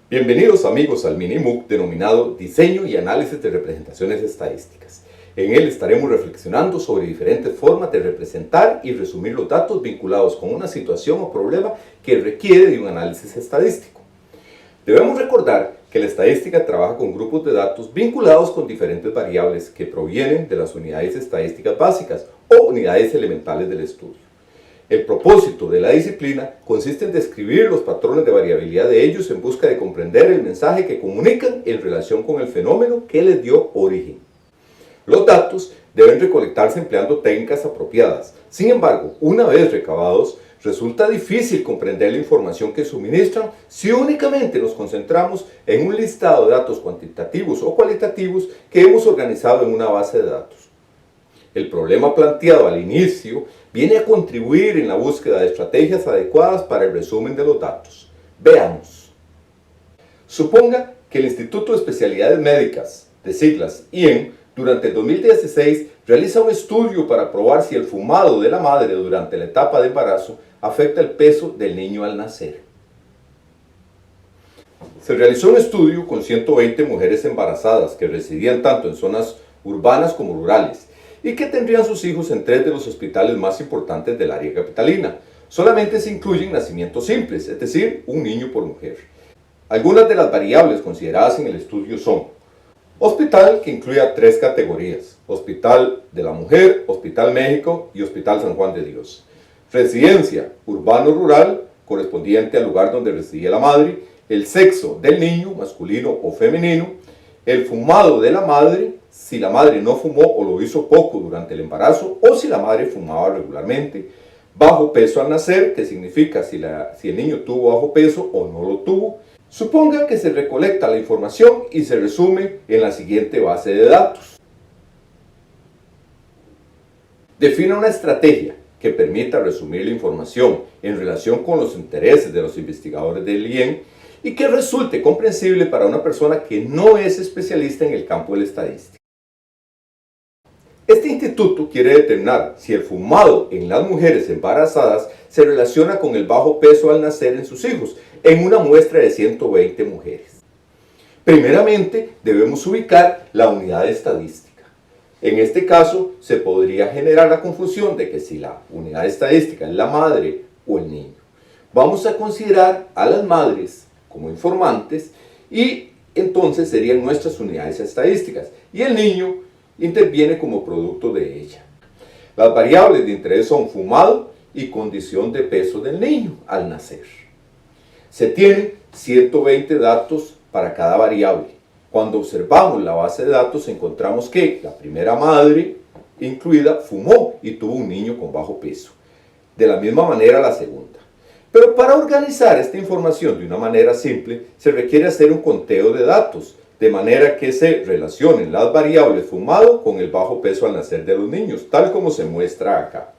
Bienvenidos amigos al mini MOOC denominado Diseño y Análisis de Representaciones Estadísticas. En él estaremos reflexionando sobre diferentes formas de representar y resumir los datos vinculados con una situación o problema que requiere de un análisis estadístico. Debemos recordar que la estadística trabaja con grupos de datos vinculados con diferentes variables que provienen de las unidades estadísticas básicas o unidades elementales del estudio. El propósito de la disciplina consiste en describir los patrones de variabilidad de ellos en busca de comprender el mensaje que comunican en relación con el fenómeno que les dio origen. Los datos deben recolectarse empleando técnicas apropiadas. Sin embargo, una vez recabados, resulta difícil comprender la información que suministran si únicamente nos concentramos en un listado de datos cuantitativos o cualitativos que hemos organizado en una base de datos. El problema planteado al inicio viene a contribuir en la búsqueda de estrategias adecuadas para el resumen de los datos. Veamos. Suponga que el Instituto de Especialidades Médicas, de siglas IEM, durante el 2016 realiza un estudio para probar si el fumado de la madre durante la etapa de embarazo afecta el peso del niño al nacer. Se realizó un estudio con 120 mujeres embarazadas que residían tanto en zonas urbanas como rurales y que tendrían sus hijos en 3 de los hospitales más importantes del área capitalina. Solamente se incluyen nacimientos simples, es decir, un niño por mujer. Algunas de las variables consideradas en el estudio son: hospital, que incluía 3 categorías: Hospital de la Mujer, Hospital México y Hospital San Juan de Dios; residencia, urbano-rural, correspondiente al lugar donde residía la madre; el sexo del niño, masculino o femenino; el fumado de la madre, si la madre no fumó o lo hizo poco durante el embarazo o si la madre fumaba regularmente; bajo peso al nacer, que significa si el niño tuvo bajo peso o no lo tuvo. Suponga que se recolecta la información y se resume en la siguiente base de datos. Defina una estrategia que permita resumir la información en relación con los intereses de los investigadores del IEM y que resulte comprensible para una persona que no es especialista en el campo de la estadística. Este instituto quiere determinar si el fumado en las mujeres embarazadas se relaciona con el bajo peso al nacer en sus hijos, en una muestra de 120 mujeres. Primeramente, debemos ubicar la unidad estadística. En este caso, se podría generar la confusión de que si la unidad estadística es la madre o el niño. Vamos a considerar a las madres como informantes y entonces serían nuestras unidades estadísticas y el niño interviene como producto de ella. Las variables de interés son fumado y condición de peso del niño al nacer. Se tienen 120 datos para cada variable. Cuando observamos la base de datos encontramos que la primera madre incluida fumó y tuvo un niño con bajo peso. De la misma manera la segunda. Pero para organizar esta información de una manera simple se requiere hacer un conteo de datos, de manera que se relacionen las variables fumado con el bajo peso al nacer de los niños, tal como se muestra acá.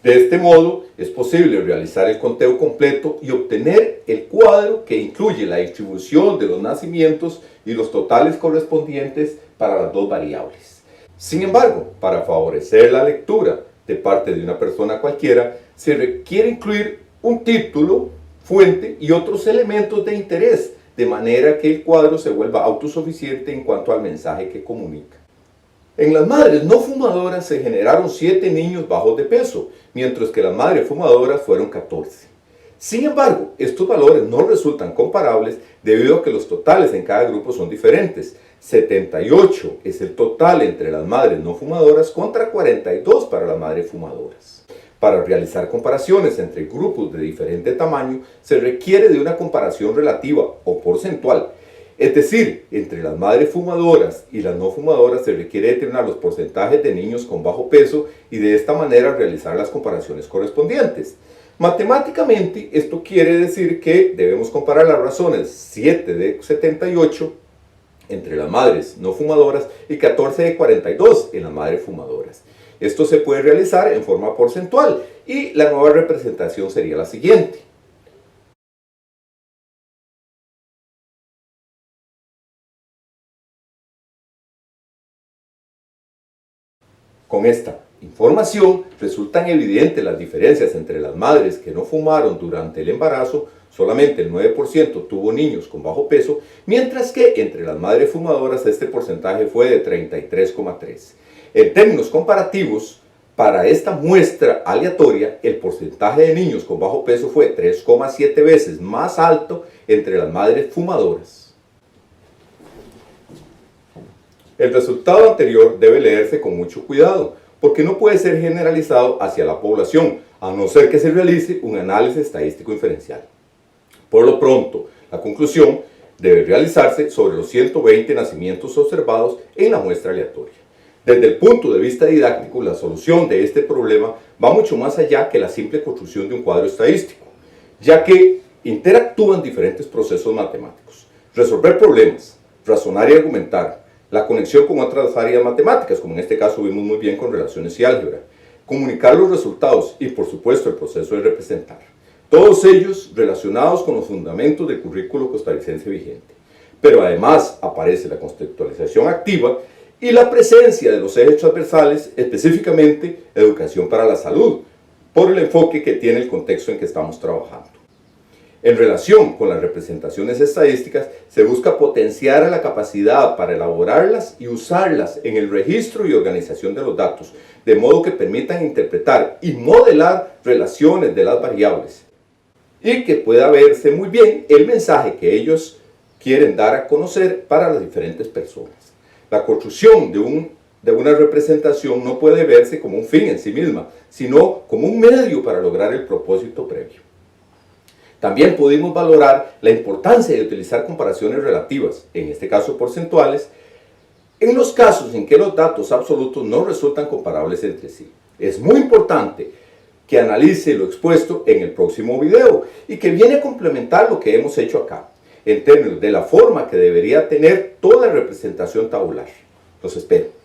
De este modo, es posible realizar el conteo completo y obtener el cuadro que incluye la distribución de los nacimientos y los totales correspondientes para las dos variables. Sin embargo, para favorecer la lectura de parte de una persona cualquiera, se requiere incluir un título, fuente y otros elementos de interés, de manera que el cuadro se vuelva autosuficiente en cuanto al mensaje que comunica. En las madres no fumadoras se generaron 7 niños bajos de peso, mientras que las madres fumadoras fueron 14. Sin embargo, estos valores no resultan comparables debido a que los totales en cada grupo son diferentes. 78 es el total entre las madres no fumadoras contra 42 para las madres fumadoras. Para realizar comparaciones entre grupos de diferente tamaño, se requiere de una comparación relativa o porcentual. Es decir, entre las madres fumadoras y las no fumadoras se requiere determinar los porcentajes de niños con bajo peso y de esta manera realizar las comparaciones correspondientes. Matemáticamente, esto quiere decir que debemos comparar las razones 7 de 78 entre las madres no fumadoras y 14 de 42 en las madres fumadoras. Esto se puede realizar en forma porcentual y la nueva representación sería la siguiente. Con esta información resultan evidentes las diferencias entre las madres que no fumaron durante el embarazo. Solamente el 9% tuvo niños con bajo peso, mientras que entre las madres fumadoras este porcentaje fue de 33,3%. En términos comparativos, para esta muestra aleatoria, el porcentaje de niños con bajo peso fue 3,7 veces más alto entre las madres fumadoras. El resultado anterior debe leerse con mucho cuidado, porque no puede ser generalizado hacia la población, a no ser que se realice un análisis estadístico inferencial. Por lo pronto, la conclusión debe realizarse sobre los 120 nacimientos observados en la muestra aleatoria. Desde el punto de vista didáctico, la solución de este problema va mucho más allá que la simple construcción de un cuadro estadístico, ya que interactúan diferentes procesos matemáticos. Resolver problemas, razonar y argumentar, la conexión con otras áreas matemáticas, como en este caso vimos muy bien con relaciones y álgebra, comunicar los resultados y, por supuesto, el proceso de representar. Todos ellos relacionados con los fundamentos del currículo costarricense vigente. Pero además aparece la conceptualización activa y la presencia de los ejes transversales, específicamente educación para la salud, por el enfoque que tiene el contexto en que estamos trabajando. En relación con las representaciones estadísticas, se busca potenciar la capacidad para elaborarlas y usarlas en el registro y organización de los datos, de modo que permitan interpretar y modelar relaciones de las variables, y que pueda verse muy bien el mensaje que ellos quieren dar a conocer para las diferentes personas. La construcción de una representación no puede verse como un fin en sí misma, sino como un medio para lograr el propósito previo. También pudimos valorar la importancia de utilizar comparaciones relativas, en este caso porcentuales, en los casos en que los datos absolutos no resultan comparables entre sí. Es muy importante que analice lo expuesto en el próximo video y que viene a complementar lo que hemos hecho acá, en términos de la forma que debería tener toda representación tabular. Los espero.